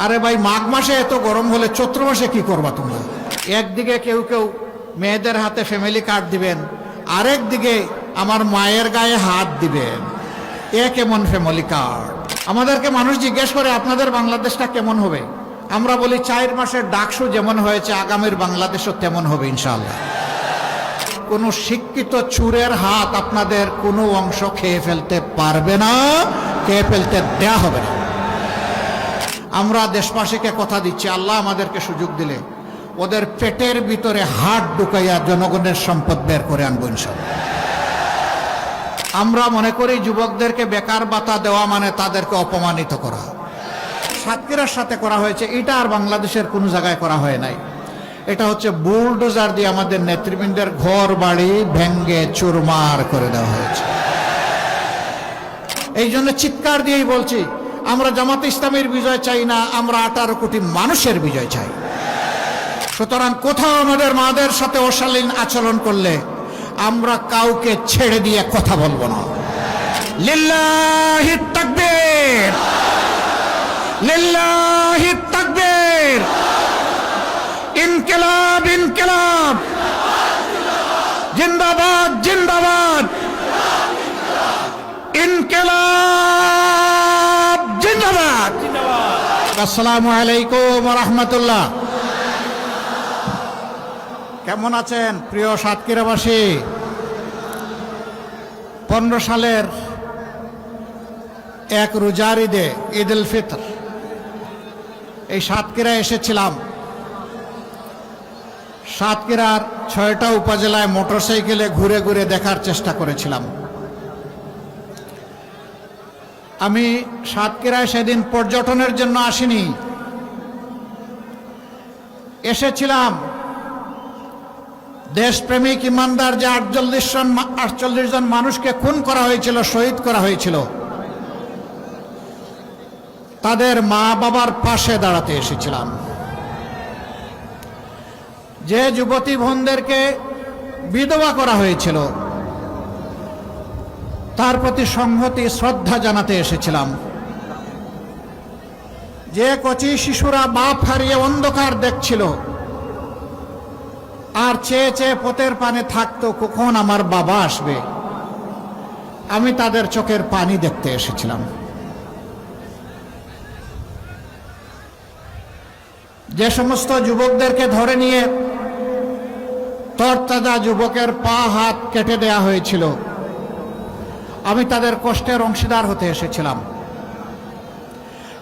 আরে ভাই, মাঘ মাসে এত গরম হলে চৈত্র মাসে কি করবা তোমরা? একদিকে কেউ কেউ মেয়েদের হাতে ফ্যামিলি কার্ড দিবেন, আরেক দিকে আমার মায়ের গায়ে হাত দিবেন। এ কেমন ফ্যামিলি কার্ড? আমাদেরকে মানুষ জিজ্ঞেস করে আপনাদের বাংলাদেশটা কেমন হবে? আমরা বলি 4 মাসের ডাকসু যেমন হয়েছে আগামীর বাংলাদেশও তেমন হবে ইনশাআল্লাহ। কোনো শিক্ষিত চুরের হাত আপনাদের কোনো অংশ খেয়ে ফেলতে পারবে না, খেয়ে ফেলতে দেয়া হবে না। আমরা দেশবাসীকে কথা দিচ্ছি, আল্লাহ আমাদেরকে সুযোগ দিলে ওদের পেটের ভিতরে হাত ঢুকাইয়া জনগণের সম্পদ বের করে আনবো ইনশাআল্লাহ। আমরা মনে করি যুবকদেরকে বেকার ভাতা দেওয়া মানে তাদেরকে অপমানিত করা। সাতক্ষীরার সাথে করা হয়েছে, এটা আর বাংলাদেশের কোনো জায়গায় করা হয় নাই। এটা হচ্ছে বুলডোজার দিয়ে আমাদের নেতৃবৃন্দের ঘর বাড়ি ভেঙ্গে চুরমার করে দেওয়া হয়েছে। এই জন্য চিৎকার দিয়েই বলছি, আমরা জামাতে ইসলামের বিজয় চাই না, আমরা 18 কোটি মানুষের বিজয় চাই। সুতরাং কোথাও আমাদের মাদের সাথে অশালীন আচরণ করলে আমরা কাউকে ছেড়ে দিয়ে কথা বলবো না। লিল্লাহি তাকবীর, লিল্লাহি তাকবীর, ইনকিলাব ইনকিলাব, জিন্দাবাদ জিন্দাবাদ, ইনকিলাব জিন্দাবাদ। আসসালামু আলাইকুম ওয়া রাহমাতুল্লাহ। কেমন আছেন প্রিয় সাতক্ষীরাবাসী? 15 সালের এক রোজার ঈদে, ঈদ উল ফিতর, এই সাতক্ষীরা এসেছিলাম। সাতক্ষীরার 6টা উপজেলায় মোটরসাইকেলে ঘুরে ঘুরে দেখার চেষ্টা করেছিলাম। আমি সাতক্ষীরায় সেদিন পর্যটনের জন্য আসিনি, এসেছিলাম দেশপ্রেমিক ইমানদার যে 48 জন মানুষকে খুন করা হয়েছিল, শহীদ করা হয়েছিল, তাদের মা বাবার পাশে দাঁড়াতে এসেছিলাম। যে যুবতী বোনদেরকে বিধবা করা হয়েছিল তার প্রতি সংহতি শ্রদ্ধা জানাতে এসেছিলাম। যে কচি শিশুরা বাপ হারিয়ে অন্ধকার দেখছিল আর চেয়ে চেয়ে পথের পানে থাকতো কখন আমার বাবা আসবে, আমি তাদের চোখের পানি দেখতে এসেছিলাম। যে সমস্ত যুবকদেরকে ধরে নিয়ে তরতাজা যুবকের পা হাত কেটে দেয়া হয়েছিল, আমি তাদের কষ্টের অংশীদার হতে এসেছিলাম।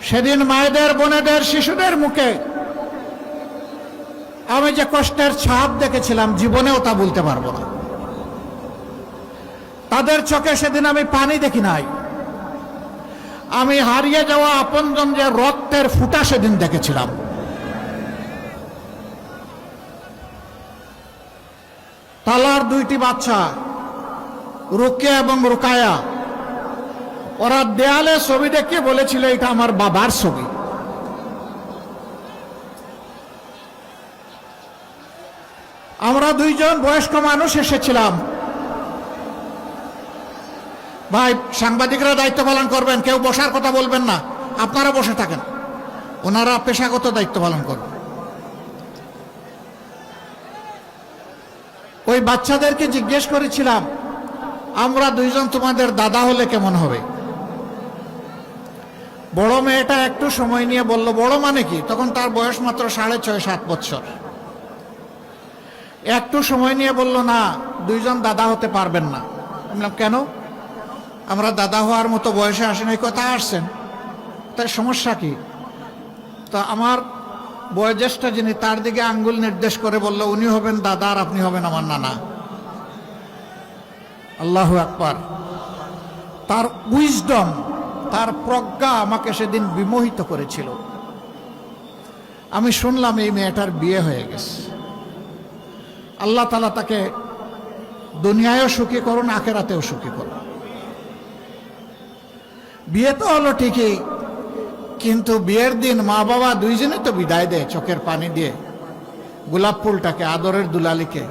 সেদিন মায়েদের, বোনেদের, শিশুদের মুখে আমি যে কষ্টের ছাপ দেখেছিলাম, জীবনেও তা বলতে পারবো না। তাদের চোখে সেদিন আমি পানি দেখি নাই, আমি হারিয়ে যাওয়া আপনজন যে রক্তের ফুটা সেদিন দেখেছিলাম। তালার 2টি বাচ্চা, রুকিয়া এবং রুকায়া, ওরা দেয়ালে ছবি দেখে বলেছিল এটা আমার বাবার ছবি। আমরা 2 জন বয়স্ক মানুষ এসেছিলাম। ভাই, সাংবাদিকরা দায়িত্ব পালন করবেন, কেউ বসার কথা বলবেন না, আপনারা বসে থাকেন, ওনারা পেশাগত দায়িত্ব পালন করবেন। ওই বাচ্চাদেরকে জিজ্ঞেস করেছিলাম, আমরা 2 জন তোমাদের দাদা হলে কেমন হবে? বড় মেয়েটা একটু সময় নিয়ে বলল, বড় মানে কি? তখন তার বয়স মাত্র 6.5-7 বছর। একটু সময় নিয়ে বলল, না, 2 জন দাদা হতে পারবেন না। বললাম, কেন? আমরা দাদা হওয়ার মতো বয়সে আসেন। এই কথা আসছেন, তাই সমস্যা কি? তা আমার বয়োজ্যেষ্ঠ যিনি, তার দিকে আঙ্গুল নির্দেশ করে বলল, উনি হবেন দাদা আর আপনি হবেন আমার নানা। আল্লাহু আকবার। তার উইজডম, তার প্রজ্ঞা আমাকে সেদিন বিমোহিত করেছিল। আমি শুনলাম এই মেয়েটার বিয়ে হয়ে গেছে। আল্লাহ তাআলা তাকে দুনিয়ায়ও সুখী করুন, আখিরাতেও সুখী করুন। বিয়ে তো হলো ঠিকই, কিন্তু বিয়ের দিন মা বাবা 2 জনে তো বিদায় দেয় চোখের পানি দিয়ে গোলাপ ফুলটাকে, আদরের দুলালিকে।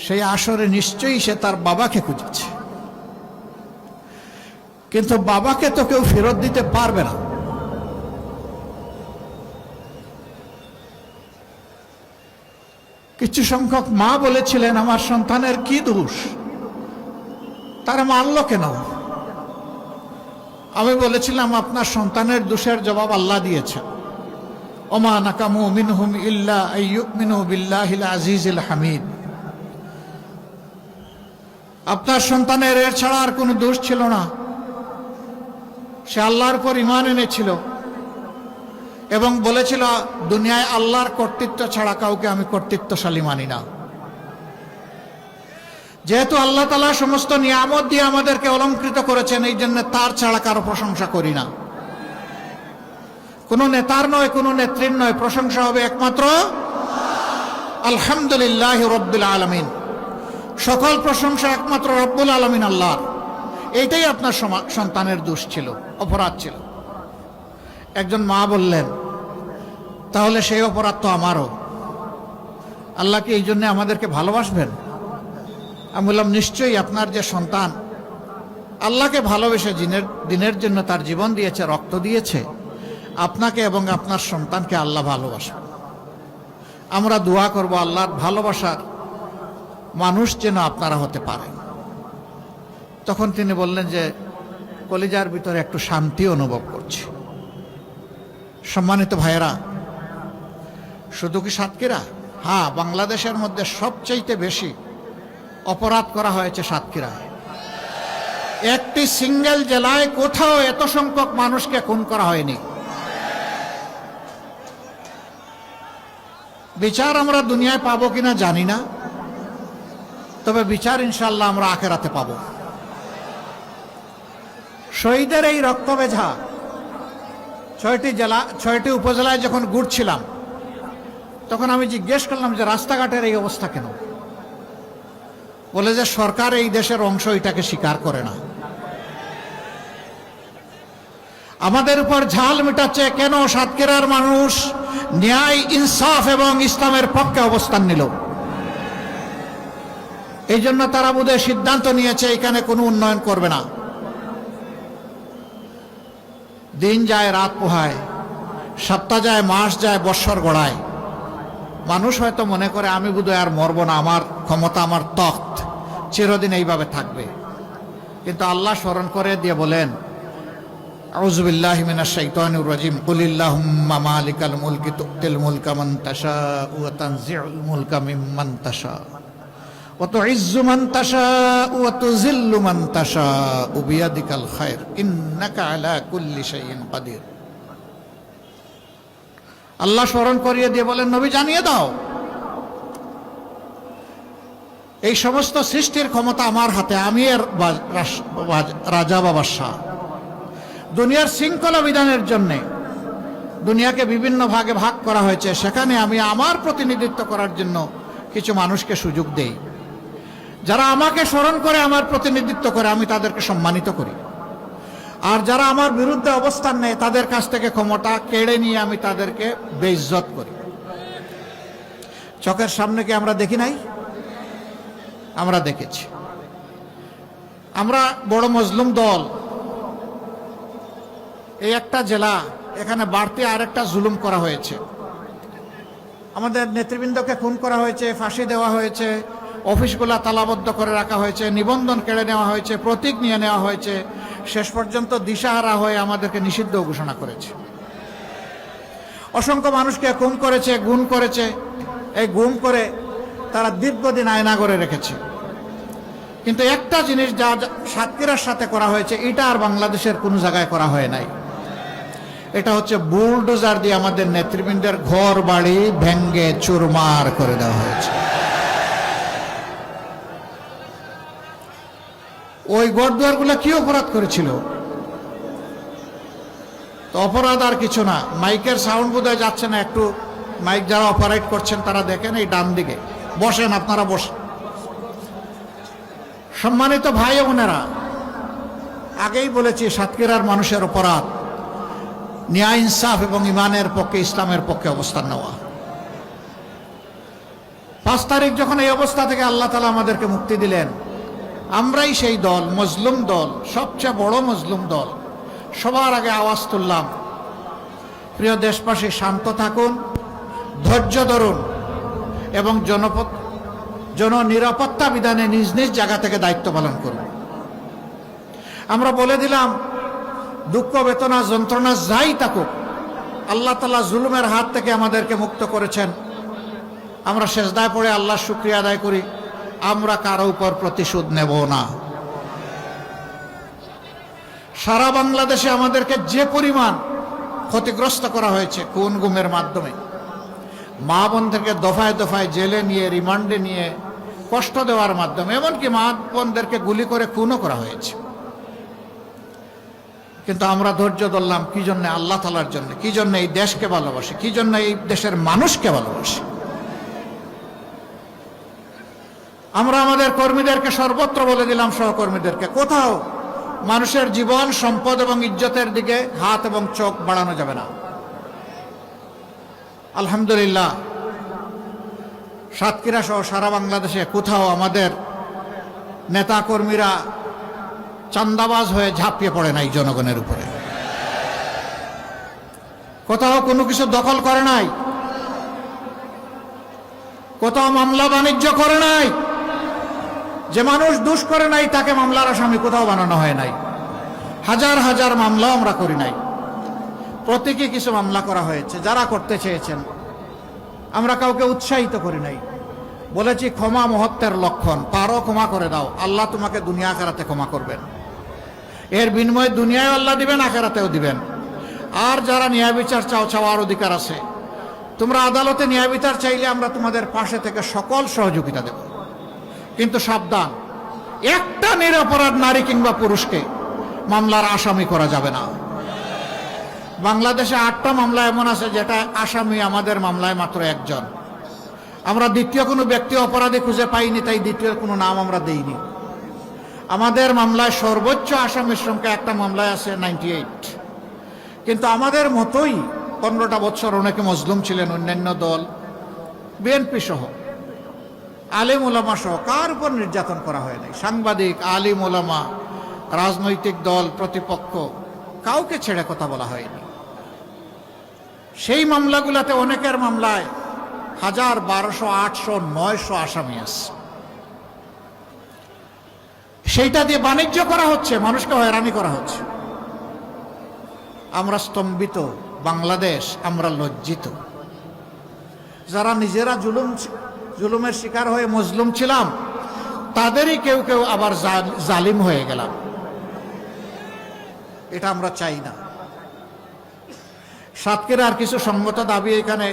সেই আসরে নিশ্চয়ই সে তার বাবাকে খুঁজেছে, কিন্তু বাবাকে তো কেউ ফেরত দিতে পারবে না। কিছু সংখ্যক মা বলেছিলেন, আমার সন্তানের কি দোষ, তারা মানল কেন? আমি বলেছিলাম, আপনার সন্তানের দোষের জবাব আল্লাহ দিয়েছেন। ওমা নাকামু মিনহুম ইল্লা আইয়ুমিনু বিল্লাহিল আজিজিল হামিদ। আপনার সন্তানের এর ছাড়া আর কোনো দোষ ছিল না। সে আল্লাহর উপর ঈমান এনেছিল এবং বলেছিল, দুনিয়ায় আল্লাহর কর্তৃত্ব ছাড়া কাউকে আমি কর্তৃত্বশালী মানি না। যেহেতু আল্লাহ তাআলা সমস্ত নিয়ামত দিয়ে আমাদেরকে অলংকৃত করেছেন, এই জন্য তার ছাড়া কারো প্রশংসা করি না। কোনো নেতার নয়, কোনো নেত্রীর নয়, প্রশংসা হবে একমাত্র আলহামদুলিল্লাহ রাব্বিল আলামিন। সকল প্রশংসা একমাত্র রব্বুল আলামিন আল্লাহর। এইটাই আপনার সন্তানের দোষ ছিল, অপরাধ ছিল। একজন মা বললেন, তাহলে সেই অপরাধ তো আমারও, আল্লাহ কি এই জন্য আমাদেরকে ভালোবাসবেন? আমি বললাম, নিশ্চয়ই আপনার যে সন্তান আল্লাহকে ভালোবেসে দিনের জন্য তার জীবন দিয়েছে, রক্ত দিয়েছে, আপনাকে এবং আপনার সন্তানকে আল্লাহ ভালোবাসেন। আমরা দোয়া করব আল্লাহর ভালোবাসার মানুষ যেন আপনারা হতে পারেন। তখন তিনি বললেন যে, কলিজার ভিতরে একটু শান্তি অনুভব করছি। সম্মানিত ভাইয়েরা, শুধু কি সাতক্ষীরা? হ্যাঁ, বাংলাদেশের মধ্যে সবচাইতে বেশি অপরাধ করা হয়েছে সাতক্ষীরায়। একটি সিঙ্গেল জেলায় কোথাও এত সংখ্যক মানুষকে খুন করা হয়নি। বিচার আমরা দুনিয়ায় পাবো কিনা জানি না, তবে বিচার ইনশাআল্লাহ আমরা আখিরাতে পাবো। শহীদের এই রক্তবেঝা 6টি উপজেলায় যখন ঘুরছিলাম, তখন আমি জিজ্ঞেস করলাম যে রাস্তাঘাটের এই অবস্থা কেন? বলে যে সরকার এই দেশের অংশ, এটাকে স্বীকার করে না। আমাদের উপর ঝাল মেটাচ্ছে কেন? সাতক্ষীরার মানুষ ন্যায়, ইনসাফ এবং ইসলামের পক্ষে অবস্থান নিল। এই জন্য তারা বোধহয় সিদ্ধান্ত নিয়েছে এখানে কোনো উন্নয়ন করবে না। দিন যায়, রাত পোহায়, সপ্তাহ যায়, মাস যায়, বৎসর গড়ায়। মানুষ হয়তো মনে করে আমি বোধহয় আর মরব না, আমার ক্ষমতা, আমার তখ্ত চিরদিন এইভাবে থাকবে। কিন্তু আল্লাহ স্মরণ করে দিয়ে বলেন, আউযু বিল্লাহি মিনাশ শাইতানির রাজিম, কুলিল্লাহুম্মা মালিকাল মুলকি তুতিল মুলকা মান তাশাউ ওয়া তানজিউল মুলকা মিম্মান তাশাউ ওয়া তুইজ্জু মান তাশাউ ওয়া তুযিল্লু মান তাশাউ বিয়াদিকাল খায়র ইন্নাকা আলা কুল্লি শাইইন কাদির। আল্লাহ স্মরণ করিয়ে দিয়ে বলেন, নবী জানিয়ে দাও, এই সমস্ত সৃষ্টির ক্ষমতা আমার হাতে, আমি এর রাজা বা বাদশা। দুনিয়ার শৃঙ্খলা বিধানের জন্য দুনিয়াকে বিভিন্ন ভাগে ভাগ করা হয়েছে, সেখানে আমি আমার প্রতিনিধিত্ব করার জন্য কিছু মানুষকে সুযোগ দেই। যারা আমাকে স্মরণ করে, আমার প্রতিনিধিত্ব করে, আমি তাদেরকে সম্মানিত করি। আর যারা আমার বিরুদ্ধে অবস্থান নেয়, তাদের কাছ থেকে ক্ষমতা কেড়ে নিয়ে আমি তাদেরকে বেইজ্জত করি। চোখের সামনে কি আমরা দেখি নাই? আমরা দেখেছি। আমরা বড় মজলুম দল, এই একটা জেলা, এখানে বাড়তি আরেকটা জুলুম করা হয়েছে। আমাদের নেতৃবৃন্দকে খুন করা হয়েছে, ফাঁসি দেওয়া হয়েছে, অফিসগুলা তালাবদ্ধ করে রাখা হয়েছে, নিবন্ধন কেড়ে নেওয়া হয়েছে, প্রতীক নিয়ে নেওয়া হয়েছে, শেষ পর্যন্ত দিশাহারা হয়ে আমাদেরকে নিষিদ্ধ ঘোষণা করেছে। অসংখ্য মানুষকে খুন করেছে, গুম করেছে। এই গুম করে তারা দীর্ঘদিন আয়না করে রেখেছে। কিন্তু একটা জিনিস যা সাতক্ষীরার সাথে করা হয়েছে, এটা আর বাংলাদেশের কোনো জায়গায় করা হয় নাই। এটা হচ্ছে বুলডোজার দিয়ে আমাদের নেতৃবৃন্দের ঘর বাড়ি ভেঙ্গে চুরমার করে দেওয়া হয়েছে। ওই গড়দুয়ারগুলো কি অপরাধ করেছিল? তো অপরাধ আর কিছু না, মাইকের সাউন্ড বোধহয় যাচ্ছে না। একটু মাইক যারা অপারেট করছেন তারা দেখেন, এই ডান দিকে বসেন, আপনারা বসেন। সম্মানিত ভাই বোনেরা, আগেই বলেছি সাতক্ষীরার মানুষের অপরাধ ন্যায়, ইনসাফ এবং ইমানের পক্ষে, ইসলামের পক্ষে অবস্থান নেওয়া। 5 তারিখ যখন এই অবস্থা থেকে আল্লাহ তাআলা আমাদেরকে মুক্তি দিলেন, আমরাই সেই দল, মজলুম দল, সবচেয়ে বড় মজলুম দল, সবার আগে আওয়াজ তুললাম, প্রিয় দেশবাসী শান্ত থাকুন, ধৈর্য ধরুন। এবং জননিরাপত্তা বিধানে নিজ নিজ জায়গা থেকে দায়িত্ব পালন করব। আমরা বলে দিলাম, দুঃখ বেদনা যন্ত্রণা যাই থাকুক, আল্লাহ তাআলা জুলুমের হাত থেকে আমাদেরকে মুক্ত করেছেন। আমরা সেজদায় পড়ে আল্লাহর শুকরিয়া আদায় করি, আমরা কারো উপর প্রতিশোধ নেব না। সারা বাংলাদেশে আমাদেরকে যে পরিমাণ ক্ষতিগ্রস্ত করা হয়েছে খুন গুমের মাধ্যমে, মা বোনদেরকে দফায় দফায় জেলে নিয়ে, রিমান্ডে নিয়ে কষ্ট দেওয়ার মাধ্যমে, এমনকি মা বোনদেরকে গুলি করে খুনও করা হয়েছে। কিন্তু আমরা ধৈর্য ধরলাম কি জন্য? আল্লাহ তাআলার জন্য। কি জন্য? এই দেশকে ভালোবাসি। কি জন্য? এই দেশের মানুষকে ভালোবাসি। আমরা আমাদের কর্মীদেরকে সর্বত্র বলে দিলাম, সহকর্মীদেরকে, কোথাও মানুষের জীবন, সম্পদ এবং ইজ্জতের দিকে হাত এবং চোখ বাড়ানো যাবে না। আলহামদুলিল্লাহ, সাতক্ষীরা সহ সারা বাংলাদেশে কোথাও আমাদের নেতা কর্মীরা চান্দাবাজ হয়ে ঝাঁপিয়ে পড়ে নাই জনগণের উপরে। কোথাও কোনো কিছু দখল করে নাই, কোথাও মামলা বাণিজ্য করে নাই। যে মানুষ দোষ করে নাই তাকে মামলার আসামি কোথাও বানানো হয় নাই। হাজার হাজার মামলা আমরা করি নাই, প্রত্যেকে কিছু মামলা করা হয়েছে যারা করতে চেয়েছেন। আমরা কাউকে উৎসাহিত করি নাই, বলেছি ক্ষমা মহত্বের লক্ষণ, পারো ক্ষমা করে দাও, আল্লাহ তোমাকে দুনিয়া আখিরাতে ক্ষমা করবেন। এর বিনিময়ে দুনিয়ায় আল্লাহ দিবেন, আখিরাতেও দিবেন। আর যারা ন্যায় বিচার চাও, চাওয়ার অধিকার আছে, তোমরা আদালতে ন্যায় বিচার চাইলে আমরা তোমাদের পাশে থেকে সকল সহযোগিতা দেব। কিন্তু সাবধান, একটা নিরপরাধ নারী কিংবা পুরুষকে মামলার আসামি করা যাবে না। বাংলাদেশে 8টা মামলা এমন আছে যেটা আসামি আমাদের মামলায় মাত্র একজন। আমরা দ্বিতীয় কোনো ব্যক্তি অপরাধী খুঁজে পাইনি, তাই দ্বিতীয় কোনো নাম আমরা দেইনি। আমাদের মামলায় সর্বোচ্চ আসামির সংখ্যা একটা মামলায় আছে 98। কিন্তু আমাদের মতোই 15টা বছর অনেকে মজলুম ছিলেন, অন্যান্য দল, বিএনপি সহ, আলিম ওলামা সহ কার উপর নির্যাতন করা হয় নাই। সাংবাদিক, আলিম ওলামা, রাজনৈতিক দল, প্রতিপক্ষ, কাউকে ছেড়ে কথা বলা হয়নি। সেই মামলাগুলোতে অনেকের মামলায় 1000, 1200, 800, 900 আসামি আছে। সেইটা দিয়ে বাণিজ্য করা হচ্ছে, মানুষকে হয়রানি করা হচ্ছে। আমরা স্তম্ভিত, বাংলাদেশ আমরা লজ্জিত। যারা নিজেরা জুলুমের শিকার হয়ে মজলুম ছিলাম, তাদেরই কেউ কেউ আবার জালিম হয়ে গেলাম। এটা আমরা চাই না। সাতক্ষীরার কিছু সঙ্গত দাবি এখানে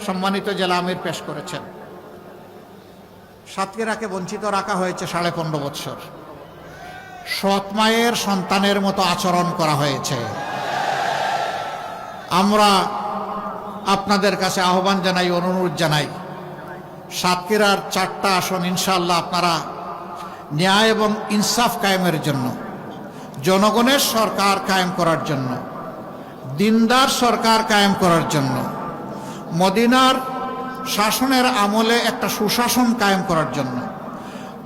সম্মানিত জেলা আমির পেশ করেছেন। সাতক্ষীরাকে বঞ্চিত রাখা হয়েছে 15.5 বছর। সৎ মায়ের সন্তানের মতো আচরণ করা হয়েছে। আমরা আপনাদের কাছে আহ্বান জানাই, অনুরোধ জানাই, সাতক্ষীরার 4টা আসন ইনশাআল্লাহ আপনারা ন্যায় এবং ইনসাফ কায়েমের জন্য, জনগণের সরকার কায়েম করার জন্য, দিনদার সরকার কায়েম করার জন্য, মদিনার শাসনের আমলে একটা সুশাসন কায়েম করার জন্য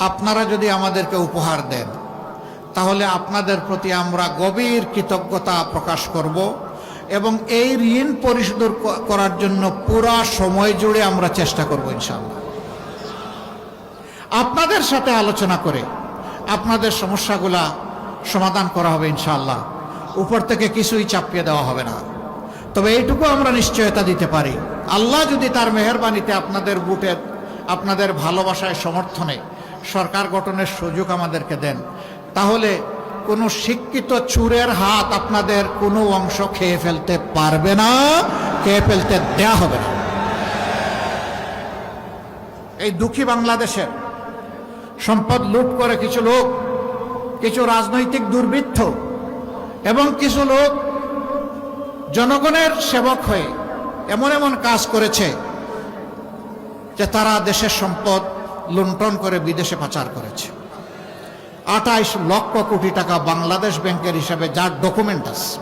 আপনারা যদি আমাদেরকে উপহার দেন, তাহলে আপনাদের প্রতি আমরা গভীর কৃতজ্ঞতা প্রকাশ করব এবং এই ঋণ পরিশোধ করার জন্য পুরা সময় জুড়ে আমরা চেষ্টা করব ইনশাআল্লাহ। আপনাদের সাথে আলোচনা করে আপনাদের সমস্যাগুলা সমাধান করা হবে ইনশাআল্লাহ। উপর থেকে কিছুই চাপিয়ে দেওয়া হবে না। তবে এইটুকু আমরা নিশ্চয়তা দিতে পারি, আল্লাহ যদি তার মেহেরবানিতে আপনাদের বুটে, আপনাদের ভালোবাসায়, সমর্থনে সরকার গঠনের সুযোগ আমাদেরকে দেন, তাহলে কোনো শিক্ষিত চোরের হাত আপনাদের কোনো অংশ খেয়ে ফেলতে পারবে না, খেয়ে ফেলতে দেয়া হবে না। এই দুঃখী বাংলাদেশের সম্পদ লুট করে কিছু লোক, কিছু রাজনৈতিক দুর্বৃত্ত এবং কিছু লোক জনগণের সেবক হয়ে এমন এমন কাজ করেছে যে তারা দেশের সম্পদ লুণ্ঠন করে বিদেশে পাচার করেছে। 28 লক্ষ কোটি টাকা বাংলাদেশ ব্যাংকের হিসাবে, যার ডকুমেন্ট আছে,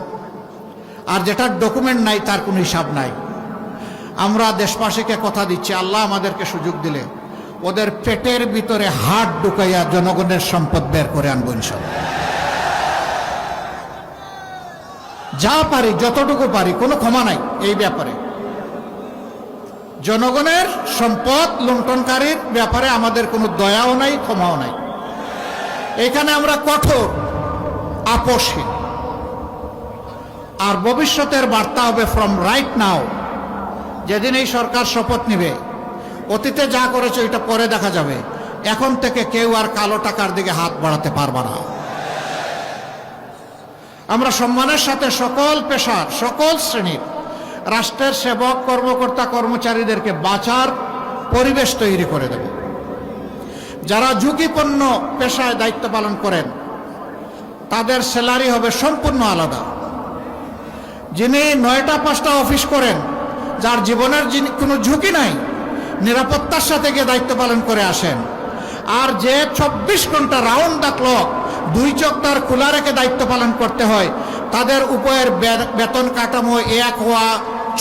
আর যেটার ডকুমেন্ট নাই তার কোনো হিসাব নাই। আমরা দেশবাসীকে কথা দিচ্ছি, আল্লাহ আমাদেরকে সুযোগ দিলে ওদের পেটের ভিতরে হাত ঢুকাইয়া জনগণের সম্পদ বের করে আনবো ইনশাআল্লাহ। যা পারি, যতটুকু পারি, কোনো ক্ষমা নাই এই ব্যাপারে। জনগণের সম্পদ লুণ্ঠনকারীর ব্যাপারে আমাদের কোনো দয়াও নাই, ক্ষমাও নাই। এখানে আমরা কঠোর, আপোষহীন। আর ভবিষ্যতের বার্তা হবে ফ্রম রাইট নাও, যেদিন এই সরকার শপথ নেবে, অতীতে যা করেছে এটা পরে দেখা যাবে, এখন থেকে কেউ আর কালো টাকার দিকে হাত বাড়াতে পারবে না। আমরা সম্মানের সাথে সকল পেশার, সকল শ্রেণীর রাষ্ট্রের সেবক, কর্মকর্তা, কর্মচারীদেরকে বাঁচার পরিবেশ তৈরি করে দেব। যারা ঝুঁকিপূর্ণ পেশায় দায়িত্ব পালন করেন তাদের স্যালারি হবে সম্পূর্ণ আলাদা। যিনি 9টা 5টা অফিস করেন, যার জীবনের কোনো ঝুঁকি নাই, নিরাপত্তার সাথে গিয়ে দায়িত্ব পালন করে আসেন, আর যে 24 ঘন্টা রাউন্ড দ্য ক্লক 2 চোখ তার খোলা রেখে দায়িত্ব পালন করতে হয়, তাদের উপরের বেতন কাঠামো এক হওয়া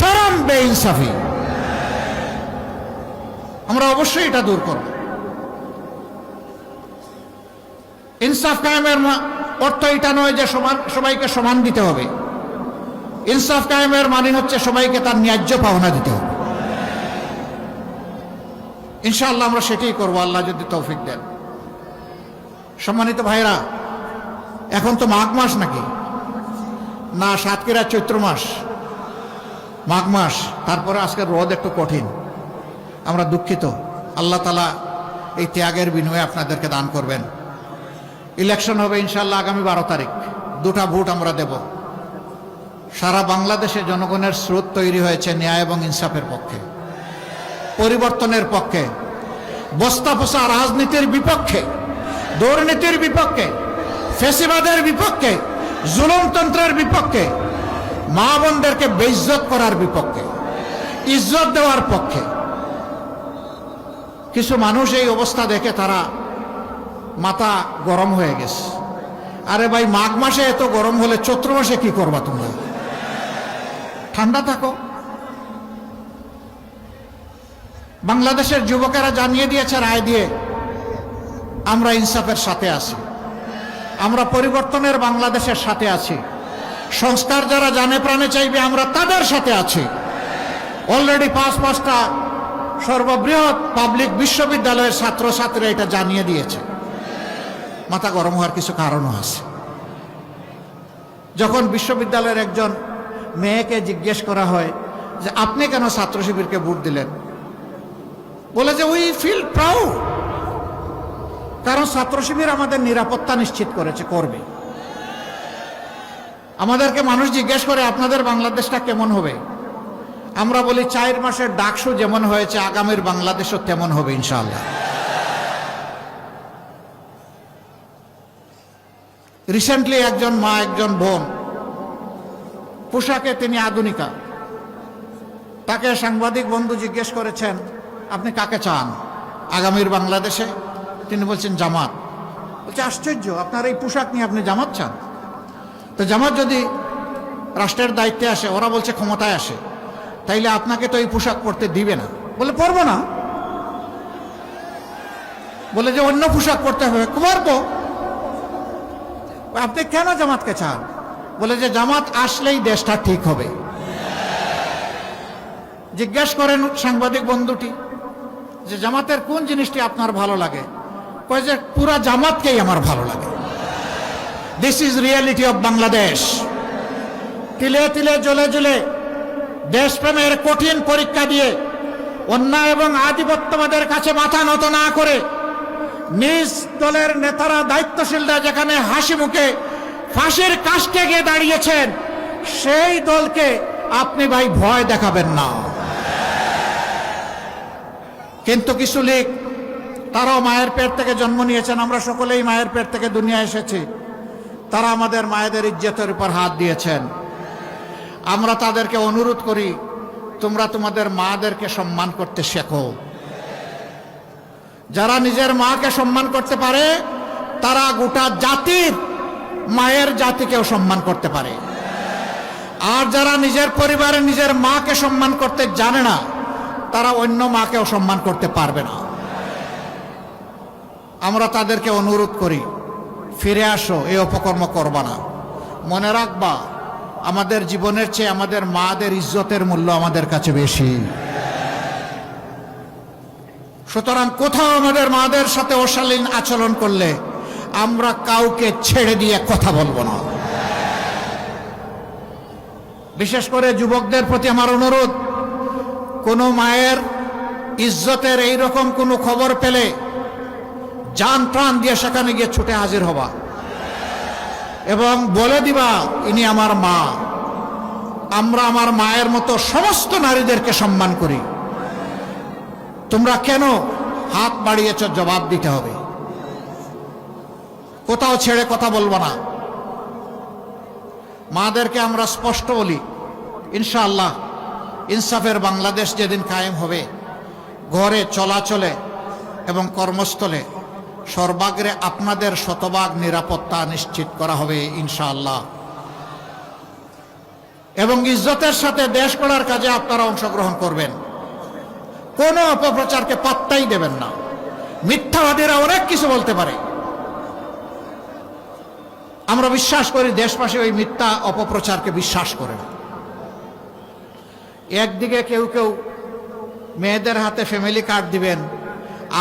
চরম বেইনসাফি। আমরা অবশ্যই এটা দূর করব। ইনসাফ কায়েমের অর্থ এটা নয় যে সবাইকে সমান দিতে হবে। ইনসাফ কায়েমের মানে হচ্ছে সবাইকে তার ন্যায্য পাওনা দিতে হবে। ইনশাআল্লাহ আমরা সেটাই করবো, আল্লাহ যদি তৌফিক দেন। সম্মানিত ভাইরা, এখন তো মাঘ মাস নাকি না, সাতক্ষীরা চৈত্র মাস, মাঘ মাস, তারপরে আজকের রোদ একটু কঠিন। আমরা দুঃখিত। আল্লাহ তাআলা এই ত্যাগের বিনিময়ে আপনাদেরকে দান করবেন। ইলেকশন হবে ইনশাআল্লাহ আগামী 12 তারিখ। 2টা ভোট আমরা দেব। সারা বাংলাদেশে জনগণের স্রোত তৈরি হয়েছে ন্যায় এবং ইনসাফের পক্ষে, পরিবর্তনের পক্ষে, বস্তা পোষা রাজনীতির বিপক্ষে, দুর্নীতির বিপক্ষে, ফ্যাসিবাদের বিপক্ষে, জুলুমতন্ত্রের বিপক্ষে, মা বোনদেরকে বেইজ্জত করার বিপক্ষে, ইজ্জত দেওয়ার পক্ষে। কিছু মানুষ এই অবস্থা দেখে তারা মাথা গরম হয়ে গেছে। আরে ভাই, মাঘ মাসে এত গরম হলে চৈত্র মাসে কি করবা তোমরা? ঠান্ডা থাকো। বাংলাদেশের যুবকেরা জানিয়ে দিয়েছে রায় দিয়ে, আমরা ইনসাফের সাথে আছি, আমরা পরিবর্তনের বাংলাদেশের সাথে আছি। সংস্কার যারা জানে প্রাণে চাইবে, আমরা তাদের সাথে আছি। অলরেডি 5টা সর্ববৃহৎ পাবলিক বিশ্ববিদ্যালয়ের ছাত্রছাত্রীরা এটা জানিয়ে দিয়েছে। মাথা গরম হওয়ার কিছু কারণও আছে। যখন বিশ্ববিদ্যালয়ের একজন মেয়েকে জিজ্ঞেস করা হয় যে আপনি কেন ছাত্র শিবিরকে ভোট দিলেন, বলে যে উই ফিল প্রাউড, কারণ ছাত্র শিবির আমাদের নিরাপত্তা নিশ্চিত করেছে, করবে। আমাদেরকে মানুষ জিজ্ঞেস করে আপনাদের বাংলাদেশটা কেমন হবে, আমরা বলি 4 মাসের ডাকসু যেমন হয়েছে আগামীর বাংলাদেশও তেমন হবে ইনশাআল্লাহ। রিসেন্টলি একজন মা, একজন বোন, পোশাকে তিনি আধুনিকা, তাকে সাংবাদিক বন্ধু জিজ্ঞেস করেছেন আপনি কাকে চান আগামীর বাংলাদেশে? তিনি বলছেন জামাত। বলছে আশ্চর্য, আপনার এই পোশাক নিয়ে আপনি জামাত চান? তো জামাত যদি রাষ্ট্রের দায়িত্বে আসে, ওরা বলছে ক্ষমতায় আসে, তাইলে আপনাকে তো এই পোশাক পরতে দিবে না। বলে পরবো না। বলে যে অন্য পোশাক পরতে হবে। পারবো। আপনি কেন জামাতকে চান? বলে যে জামাত আসলেই দেশটা ঠিক হবে। জিজ্ঞেস করেন সাংবাদিক বন্ধুটি যে জামাতের কোন জিনিসটি আপনার ভালো লাগে? কয় যে পুরা জামাতকেই আমার ভালো লাগে। This is reality of Bangladesh. তিলে তিলে জ্বলে জ্বলে দেশপ্রেমের কঠিন পরীক্ষা দিয়ে অন্যায় এবং আধিপত্যবাদের কাছে মাথা নত না করে নিজ দলের নেতারা, দায়িত্বশীলরা যেখানে হাসি মুখে ফাঁসির কাস্টে গিয়ে দাঁড়িয়েছেন, সেই দলকে আপনি ভাই ভয় দেখাবেন না। কিন্তু কিছু লোক, তারাও মায়ের পেট থেকে জন্ম নিয়েছেন, আমরা সকলেই মায়ের পেট থেকে দুনিয়া এসেছি, তারা আমাদের মায়েদের ইজ্জতের উপর হাত দিয়েছেন। আমরা তাদেরকে অনুরোধ করি, তোমরা তোমাদের মাদেরকে সম্মান করতে শেখো। যারা নিজের মাকে সম্মান করতে পারে, তারা গোটা জাতির মায়ের জাতিকেও সম্মান করতে পারে। আর যারা নিজের পরিবারে নিজের মাকে সম্মান করতে জানে না, তারা অন্য মাকেও সম্মান করতে পারবে না। আমরা তাদেরকে অনুরোধ করি, ফিরে আসো, এই অপকর্ম করবা না। মনে রাখবা, আমাদের জীবনের চেয়ে আমাদের মাদের ইজ্জতের মূল্য আমাদের কাছে বেশি। সুতরাং কোথাও আমাদের মাদের সাথে অশালীন আচরণ করলে আমরা কাউকে ছেড়ে দিয়ে কথা বলবো না। বিশেষ করে যুবকদের প্রতি আমার অনুরোধ, কোনো মায়ের ইজ্জতের এইরকম কোনো খবর পেলে জান প্রাণ দিয়ে সেখানে গিয়ে ছুটে হাজির হবা এবং বলে দিবা, ইনি আমার মা। আমরা আমার মায়ের মতো সমস্ত নারীদেরকে সম্মান করি, তোমরা কেন হাত বাড়িয়েছ জবাব দিতে হবে। কোথাও ছেড়ে কথা বলবো না। মাদেরকে আমরা স্পষ্ট বলি, ইনশাআল্লাহ ইনসাফের বাংলাদেশ যেদিন কায়েম হবে, ঘরে চলাচলে এবং কর্মস্থলে সর্বাগ্রে আপনাদের শতভাগ নিরাপত্তা নিশ্চিত করা হবে ইনশাআল্লাহ। এবং ইজ্জতের সাথে দেশ গড়ার কাজে আপনারা অংশগ্রহণ করবেন। কোনো অপপ্রচারকে পাত্তাই দেবেন না। মিথ্যাবাদীরা অনেক কিছু বলতে পারে, আমরা বিশ্বাস করি দেশবাসী ওই মিথ্যা অপপ্রচারকে বিশ্বাস করে না। একদিকে কেউ কেউ মেয়েদের হাতে ফ্যামিলি কার্ড দিবেন,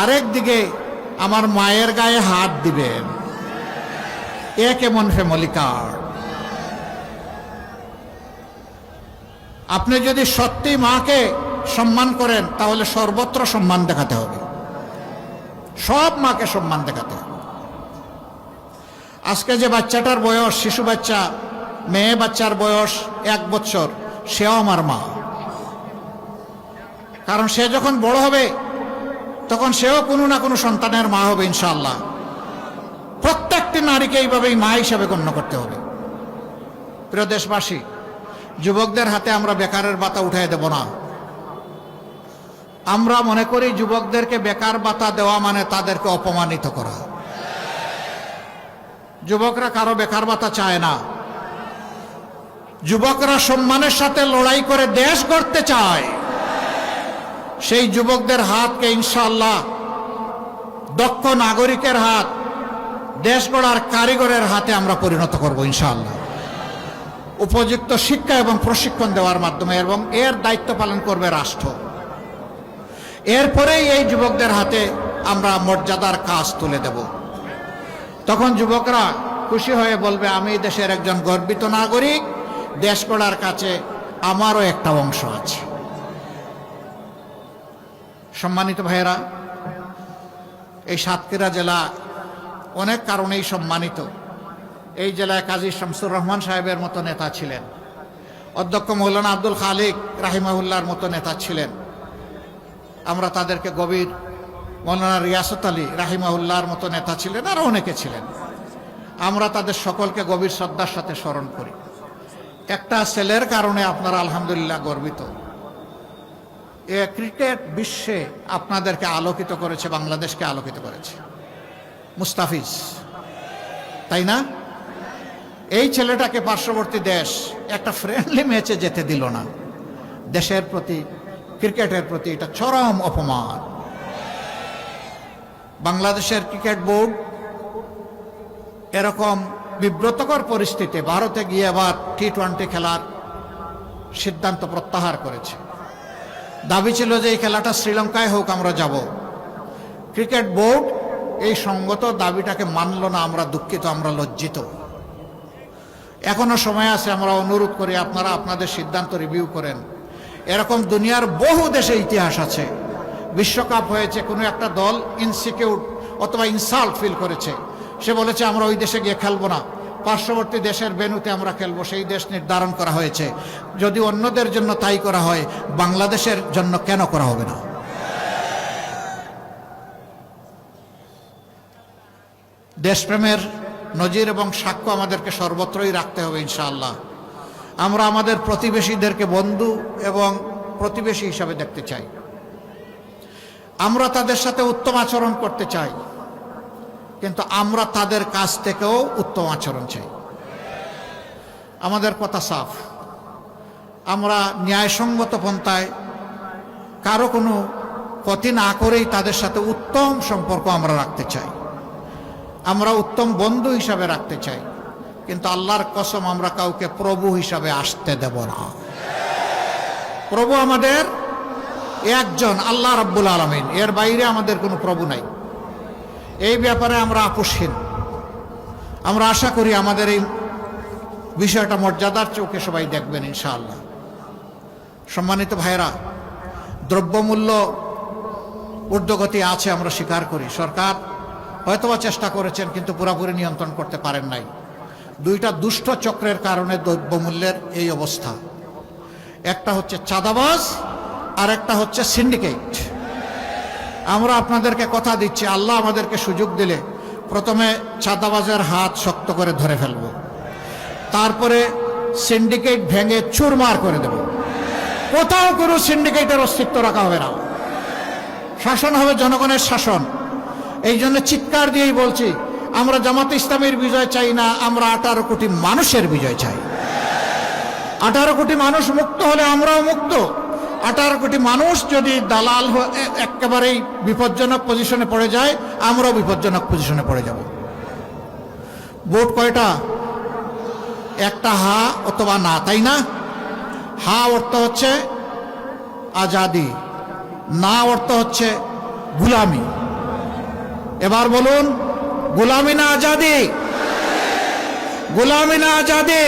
আরেক দিকে আমার মায়ের গায়ে হাত দিবেন। এ কেমন ফ্যামিলি কার্ড? আপনি যদি সত্যি মাকে সম্মান করেন তাহলে সর্বত্র সম্মান দেখাতে হবে, সব মাকে সম্মান দেখাতে হবে। আজকে যে বাচ্চাটার বয়স, শিশু বাচ্চা, মেয়ে বাচ্চার বয়স 1 বছর, সেও আমার মা। কারণ সে যখন বড় হবে তখন সেও কোনো না কোনো সন্তানের মা হবে ইনশাআল্লাহ। প্রত্যেকটি নারীকে এইভাবেই মা হিসাবে গণ্য করতে হবে। প্রিয় দেশবাসী, যুবকদের হাতে আমরা বেকারের ভাতা উঠাই দেব না। আমরা মনে করি যুবকদেরকে বেকার ভাতা দেওয়া মানে তাদেরকে অপমানিত করা। যুবকরা কারো বেকার ভাতা চায় না। যুবকরা সম্মানের সাথে লড়াই করে দেশ গড়তে চায়। সেই যুবকদের হাতকে ইনশাআল্লাহ দক্ষ নাগরিকের হাত, দেশ গড়ার কারিগরের হাতে আমরা পরিণত করব ইনশাআল্লাহ, উপযুক্ত শিক্ষা এবং প্রশিক্ষণ দেওয়ার মাধ্যমে। এবং এর দায়িত্ব পালন করবে রাষ্ট্র। এরপরেই এই যুবকদের হাতে আমরা মর্যাদার কাজ তুলে দেব। তখন যুবকরা খুশি হয়ে বলবে, আমি দেশের একজন গর্বিত নাগরিক, দেশ গড়ার কাছে আমারও একটা অংশ আছে। সম্মানিত ভাইয়েরা, এই সাতক্ষীরা জেলা অনেক কারণেই সম্মানিত। এই জেলায় কাজী শামসুর রহমান সাহেবের মতো নেতা ছিলেন, অধ্যক্ষ মৌলানা আব্দুল খালিক রাহিমাহুল্লাহর মতো নেতা ছিলেন। আমরা তাদেরকে গভীর, মৌলানা রিয়াসত আলী রাহিমাহুল্লাহর মতো নেতা ছিলেন, আরও অনেকে ছিলেন। আমরা তাদের সকলকে গভীর শ্রদ্ধার সাথে স্মরণ করি। একটা ছেলের কারণে আপনারা আলহামদুলিল্লাহ গর্বিত। এ ক্রিকেট বিশ্বে আপনাদেরকে আলোকিত করেছে, বাংলাদেশকে আলোকিত করেছে মুস্তাফিজ, তাই না? এই ছেলেটাকে পার্শ্ববর্তী দেশ একটা ফ্রেন্ডলি ম্যাচে যেতে দিল না। দেশের প্রতি, ক্রিকেটের প্রতি এটা চরম অপমান। বাংলাদেশের ক্রিকেট বোর্ড এরকম বিব্রতকর পরিস্থিতি ভারতে গিয়ে আবার টি-20 খেলার সিদ্ধান্ত প্রত্যাহার করেছে। দাবি ছিল যে এই খেলাটা শ্রীলঙ্কায় হোক, আমরা যাব। ক্রিকেট বোর্ড এই সঙ্গত দাবিটাকে মানল না। আমরা দুঃখিত, আমরা লজ্জিত। এখনো সময় আছে, আমরা অনুরোধ করি আপনারা আপনাদের সিদ্ধান্ত রিভিউ করেন। এরকম দুনিয়ার বহু দেশে ইতিহাস আছে, বিশ্বকাপ হয়েছে, কোনো একটা দল ইনসিকিউর অথবা ইনসাল্ট ফিল করেছে, সে বলেছে আমরা ওই দেশে গিয়ে খেলবো না, পার্শ্ববর্তী দেশের ভেন্যুতে আমরা খেলবো। সেই দেশ নির্ধারণ করা হয়েছে। যদি অন্যদের জন্য তাই করা হয়, বাংলাদেশের জন্য কেন করা হবে না? দেশপ্রেমের নজির এবং সাক্ষ্য আমাদেরকে সর্বত্রই রাখতে হবে ইনশাআল্লাহ। আমরা আমাদের প্রতিবেশীদেরকে বন্ধু এবং প্রতিবেশী হিসাবে দেখতে চাই। আমরা তাদের সাথে উত্তম আচরণ করতে চাই, কিন্তু আমরা তাদের কাছ থেকেও উত্তম আচরণ চাই। আমাদের কথা সাফ, আমরা ন্যায়সঙ্গত পন্থায় কারো কোনো ক্ষতি না করেই তাদের সাথে উত্তম সম্পর্ক আমরা রাখতে চাই। আমরা উত্তম বন্ধু হিসাবে রাখতে চাই, কিন্তু আল্লাহর কসম আমরা কাউকে প্রভু হিসাবে আসতে দেব না। প্রভু আমাদের একজন আল্লাহ রাব্বুল আলামিন, এর বাইরে আমাদের কোনো প্রভু নাই। এই ব্যাপারে আমরা আপোষহীন। আমরা আশা করি আমাদের এই বিষয়টা মর্যাদার চোখে সবাই দেখবেন ইনশাআল্লাহ। সম্মানিত ভাইরা, দ্রব্যমূল্য ঊর্ধ্বগতি আছে, আমরা স্বীকার করি। সরকার হয়তোবা চেষ্টা করেছেন কিন্তু পুরোপুরি নিয়ন্ত্রণ করতে পারেন নাই। দুইটা দুষ্ট চক্রের কারণে দ্রব্যমূল্যের এই অবস্থা। একটা হচ্ছে চাঁদাবাজ আর একটা হচ্ছে সিন্ডিকেট। আমরা আপনাদেরকে কথা দিচ্ছি, আল্লাহ আমাদেরকে সুযোগ দিলে প্রথমে চাঁদাবাজের হাত শক্ত করে ধরে ফেলব, তারপরে সিন্ডিকেট ভেঙে চুরমার করে দেব। কোথাও কোনো সিন্ডিকেটের অস্তিত্ব রাখা হবে না। শাসন হবে জনগণের শাসন। এই জন্য চিৎকার দিয়েই বলছি, আমরা জামাতে ইসলামের বিজয় চাই না, আমরা 18 কোটি মানুষের বিজয় চাই। 18 কোটি মানুষ মুক্ত হলে আমরাও মুক্ত। 18 কোটি মানুষ যদি দালাল একেবারেই বিপজ্জনক পজিশনে পড়ে যায়, আমরাও বিপজ্জনক পজিশনে পড়ে যাব। ভোট কয়টা? একটা হা অথবা না, তাই না? হা অর্থ হচ্ছে আজাদি, না অর্থ হচ্ছে গুলামি। এবার বলুন, গোলামি না আজাদি? গোলামি না আজাদি?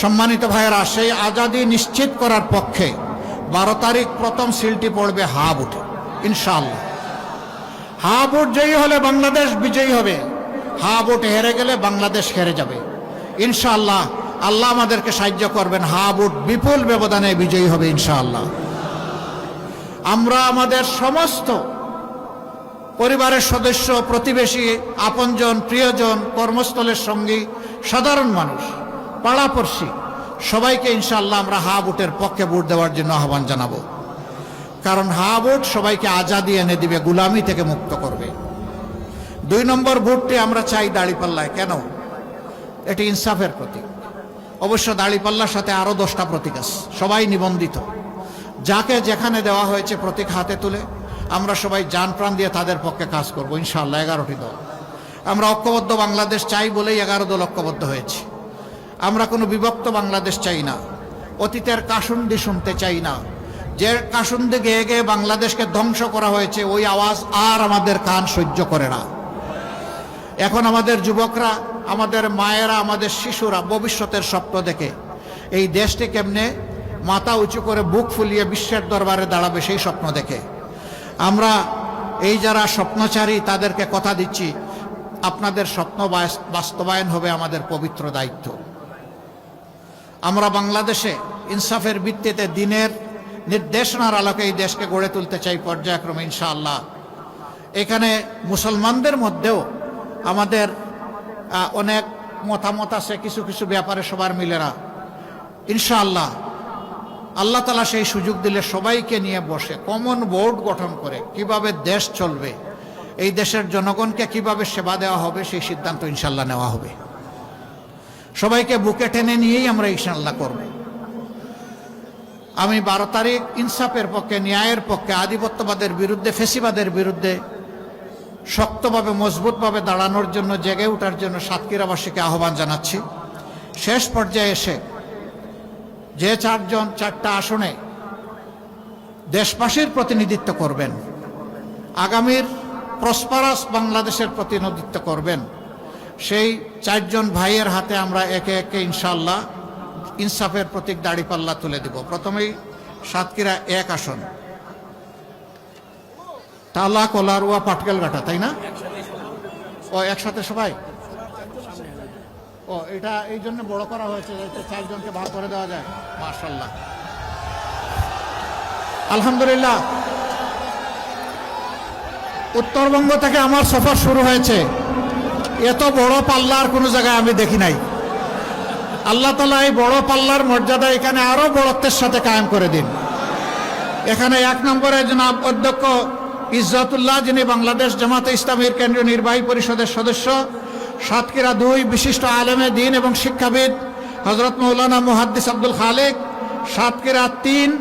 সম্মানিত ভাইয়েরা, সেই আজাদি নিশ্চিত করার পক্ষে 12 তারিখ প্রথম সিলটি পড়বে হা ভোটে ইনশাআল্লাহ। হা ভোট জয়ী হলে বাংলাদেশ বিজয়ী হবে, হা ভোট হেরে গেলে বাংলাদেশ হেরে যাবে ইনশাআল্লাহ। আল্লাহ আমাদেরকে সাহায্য করবেন, হা ভোট বিপুল ব্যবধানে বিজয়ী হবে ইনশাআল্লাহ। আমরা আমাদের সমস্ত পরিবারের সদস্য, প্রতিবেশী, আপনজন, প্রিয়জন, কর্মস্থলের সঙ্গী, সাধারণ মানুষ, পাড়াপড়শি সবাইকে ইনশাআল্লাহ আমরা হা ভোটের পক্ষে ভোট দেওয়ার জন্য আহ্বান জানাবো। কারণ হা ভোট সবাইকে আজাদি এনে দিবে, গুলামি থেকে মুক্ত করবে। 2 নম্বর ভোটটি আমরা চাই দাড়িপাল্লায়। কেন? এটি ইনসাফের প্রতীক। অবশ্য দাড়িপাল্লার সাথে আরো 10টা প্রতীক আছে, সবাই নিবন্ধিত। যাকে যেখানে দেওয়া হয়েছে প্রতীক হাতে তুলে আমরা সবাই জান প্রাণ দিয়ে তাদের পক্ষে কাজ করব ইনশাআল্লাহ। 11টি দল। আমরা ঐক্যবদ্ধ বাংলাদেশ চাই বলেই 11 দল ঐক্যবদ্ধ হয়েছে। আমরা কোনো বিভক্ত বাংলাদেশ চাই না, অতীতের কাসুন্দি শুনতে চাই না। যে কাসুন্দি গেয়ে গেয়ে বাংলাদেশকে ধ্বংস করা হয়েছে, ওই আওয়াজ আর আমাদের কান সহ্য করে না। এখন আমাদের যুবকরা, আমাদের মায়েরা, আমাদের শিশুরা ভবিষ্যতের স্বপ্ন দেখে এই দেশটি কেমনে মাথা উঁচু করে বুক ফুলিয়ে বিশ্বের দরবারে দাঁড়াবে, সেই স্বপ্ন দেখে। আমরা এই যারা স্বপ্নচারী তাদেরকে কথা দিচ্ছি, আপনাদের স্বপ্ন বাস্তবায়ন হবে আমাদের পবিত্র দায়িত্ব। আমরা বাংলাদেশে ইনসাফের ভিত্তিতে দিনের নির্দেশনার আলোকে এই দেশকে গড়ে তুলতে চাই পর্যায়ক্রমে ইনশাআল্লাহ। এখানে মুসলমানদের মধ্যেও আমাদের অনেক মতামত আছে, কিছু কিছু ব্যাপারে সবার মিলে না। ইনশাআল্লাহ আল্লাহ তাআলা সেই সুযোগ দিলে সবাইকে নিয়ে বসে কমন বোর্ড গঠন করে কিভাবে দেশ চলবে, এই দেশের জনগণকে কিভাবে সেবা দেওয়া হবে, সেই সিদ্ধান্ত ইনশাআল্লাহ নেওয়া হবে। সবাইকে বুকে টেনে নিয়েই আমরা ইনশাআল্লাহ করব। আমি 12 তারিখ ইনসাফের পক্ষে, ন্যায়ের পক্ষে, আধিপত্যবাদের বিরুদ্ধে, ফেসিবাদের বিরুদ্ধে শক্তভাবে মজবুতভাবে দাঁড়ানোর জন্য, জেগে ওঠার জন্য সাতক্ষীরাবাসীকে আহ্বান জানাচ্ছি। শেষ পর্যায়ে এসে যে 4 জন 4টা আসনে দেশবাসীর প্রতিনিধিত্ব করবেন, আগামীর প্রসপারাস বাংলাদেশের প্রতিনিধিত্ব করবেন, সেই 4 জন ভাইয়ের হাতে আমরা একে একে ইনশাআল্লাহ ইনসাফের প্রতীক দাড়িপাল্লা তুলে দেব। প্রথমেই সাতক্ষীরা 1 আসন, টালা, কলারুয়া, পাটকেলঘাটা, তাই না? ও একসাথে সবাই? ও এটা এই জন্য বড় করা হয়েছে যাতে 4 জনকে ভাগ করে দেওয়া যায়। মাশাআল্লাহ, আলহামদুলিল্লাহ। উত্তরবঙ্গ থেকে আমার সফর শুরু হয়েছে, এত বড় পাল্লার কোনো জায়গায় আমি দেখি নাই। আল্লাহ তাআলা এই বড় পাল্লার মর্যাদা এখানে আরো বড়ত্বের সাথে কায়েম করে দিন। এখানে 1 নম্বরে জনাব অধ্যক্ষ ইজ্জতুল্লাহ, যিনি বাংলাদেশ জামাতে ইসলামীর কেন্দ্রীয় নির্বাহী পরিষদের সদস্য। সাতক্ষীরা 2 বিশিষ্ট আলেমে দ্বীন এবং শিক্ষাবিদ হযরত মাওলানা মুহাদ্দিস আব্দুল খালেক। সাতক্ষীরা 3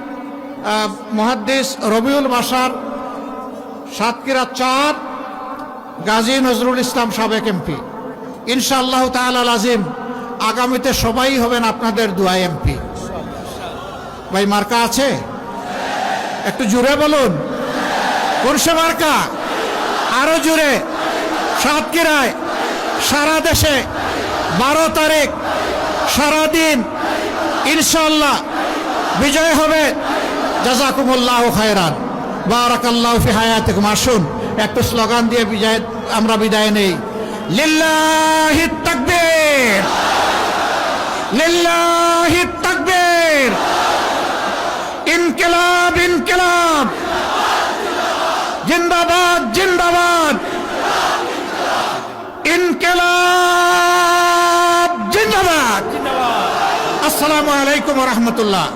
মুহাদ্দিস রবিউল বাশার। সাতক্ষীরা 4 গাজী নজরুল ইসলাম, সাবেক এমপি। ইনশাআল্লাহ তাআলা আজিম আগামীতে সবাই হবেন আপনাদের দোয়া এমপি। ভাই মার্কা আছে? একটু জোরে বলুন, কোন সে মার্কা? আরো জোরে। সাতক্ষীরায় সারা দেশে 12 তারিখ সারাদিন ইনশাআল্লাহ বিজয় হবে। জাযাকুমুল্লাহু খায়রান, বারাকাল্লাহু ফি হায়াতিকুম। আসুন একটু স্লোগান দিয়ে আমরা বিদায় নেই। লিল্লাহি তাকবীর, লিল্লাহি তাকবীর, ইনকিলাব ইনকিলাব, জিন্দাবাদ জিন্দাবাদ, ইনকিলাব জিন্দাবাদ। আসসালামু আলাইকুম ওয়া রাহমাতুল্লাহ।